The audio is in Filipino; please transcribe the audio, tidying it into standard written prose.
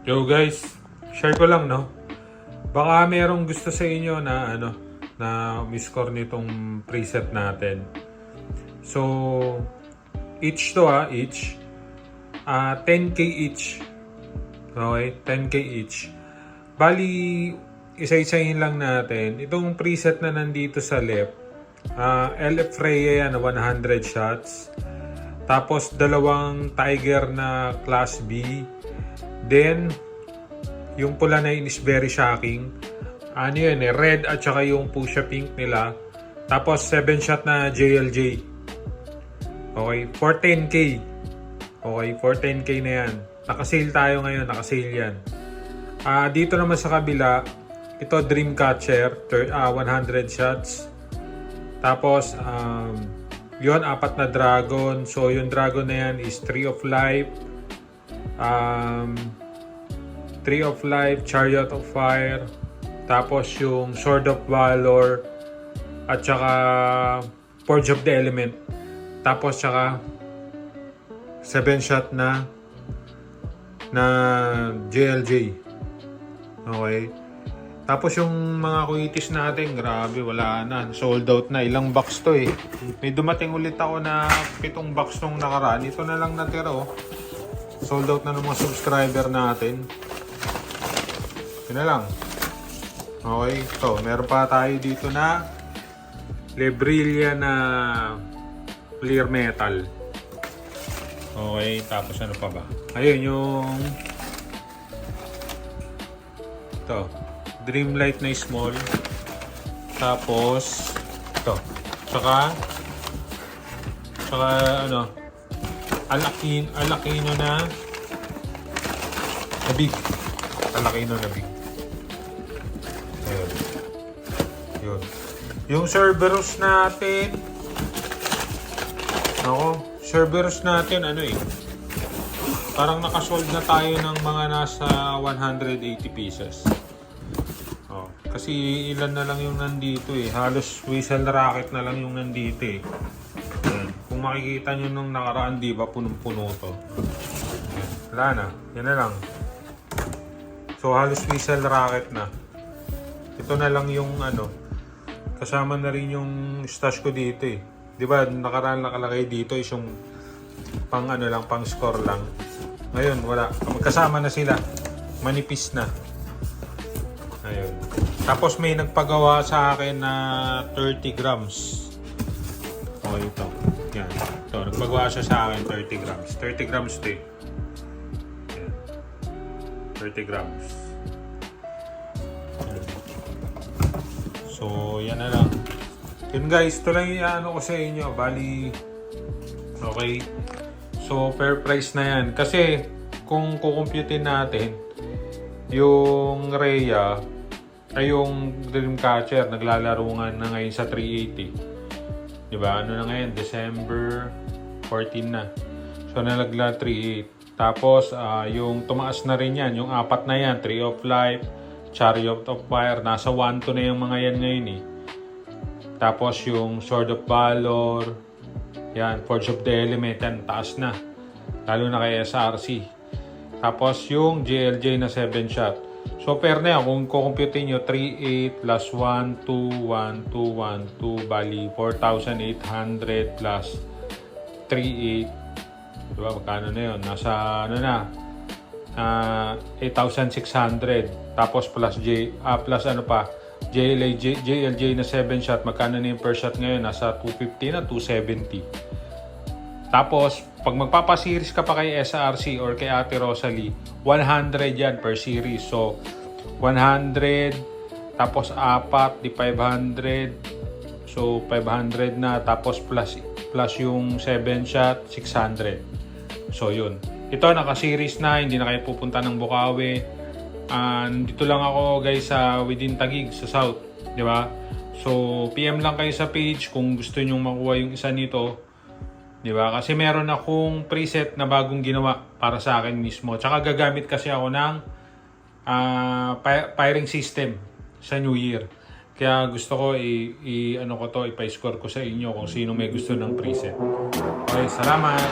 Yo guys, share ko lang no. Baka merong gusto sa inyo na na score nitong preset natin. So each to each 10k each. Okay, 10k each. Bali isa-isahin lang natin. Itong preset na nandito sa left, LF Freya yan 100 shots. Tapos dalawang Tiger na class B. Then, yung pula na yun is very shocking. Ano yun red at saka yung Pusha Pink nila. Tapos 7 shot na JLJ. Okay, for 10k. Okay, for 10k na yan. Nakasale tayo ngayon, nakasale yan. Dito naman sa kabila, ito Dreamcatcher, 100 shots. Tapos, yun, 4 na dragon. So, yung dragon na yan is Tree of Life. Tree of Life, Chariot of Fire, tapos yung Sword of Valor, at saka Forge of the Element, tapos saka 7 shot na JLJ. Okay. Tapos yung mga kuitis natin, grabe, wala na. Sold out na. Ilang box to eh. May dumating ulit ako na 7 box nung nakaraan. Ito na lang natira oh. Sold out na ng mga subscriber natin. Yun na lang. Okay, so meron pa tayo dito na Lebrillia na clear metal. Okay, tapos ano pa ba? Ayun yung ito, Dreamlight na small. Tapos ito. Tsaka ano, Alakino na big. Alakino na big. Ayun. Yun. Yung Cerberus natin. Cerberus natin ano eh. Parang nakasold na tayo ng mga nasa 180 pieces. Oh, kasi ilan na lang yung nandito eh. Halos whistle racket na lang yung nandito eh. Kung makikita nyo nung nakaraan, di ba, punong-puno to. Wala na. Yan na lang. So, halos whistle racket na. Ito na lang yung kasama na rin yung stash ko dito eh. Di ba, nakaraan nakalagay dito is yung pang pang score lang. Ngayon, wala. Magkasama na sila. Manipis na. Ayun. Tapos may nagpagawa sa akin na 30 grams. Okay, ito. Yan. So, nagpagawa siya sa akin 30 grams. 30 grams ito eh. Yan. 30 grams. Yan. So, yan na lang. Yun guys, ito lang yung ko sa inyo. Bali, okay. So, fair price na yan. Kasi, kung kukumputin natin, yung Rhea, ay yung Dreamcatcher, naglalaro nga na ngayon sa 380. Diba? Ano na ngayon? December 14 na. So, nalagla 3.8. Tapos, yung tumaas na rin yan. Yung 4 na yan. Tree of Life, Chariot of Fire. Nasa 1-2 na yung mga yan ngayon eh. Tapos, yung Sword of Valor. Yan. Forge of the Element. Yan. Taas na. Lalo na kay SRC. Tapos, yung JLJ na 7 shot. So, fair na yan. Kung kukumputin nyo, 3.8 plus 1, 2, 1, 2, 1, 2, bali 4,800 plus 3.8. Diba? Magkano na yun? Nasa, 8,600. Tapos, plus JLJ na 7 shot. Magkano na yung per shot ngayon? Nasa 250 na, 270. Tapos, pag magpapaseries ka pa kay SRC or kay Ate Rosalie, 100 yan per series. So, 100, tapos 4, di 500. So, 500 na. Tapos, plus yung 7 shot, 600. So, yun. Ito, naka-series na. Hindi na kayo pupunta ng Bukawi. Dito lang ako, guys, sa within Taguig, sa South. Di ba? So, PM lang kayo sa page kung gusto nyong makuha yung isa nito. Diba? Kasi meron akong preset na bagong ginawa para sa akin mismo. Tsaka gagamit kasi ako ng firing system sa New Year. Kaya gusto ko i-score ko sa inyo kung sino may gusto ng preset. Okay, salamat!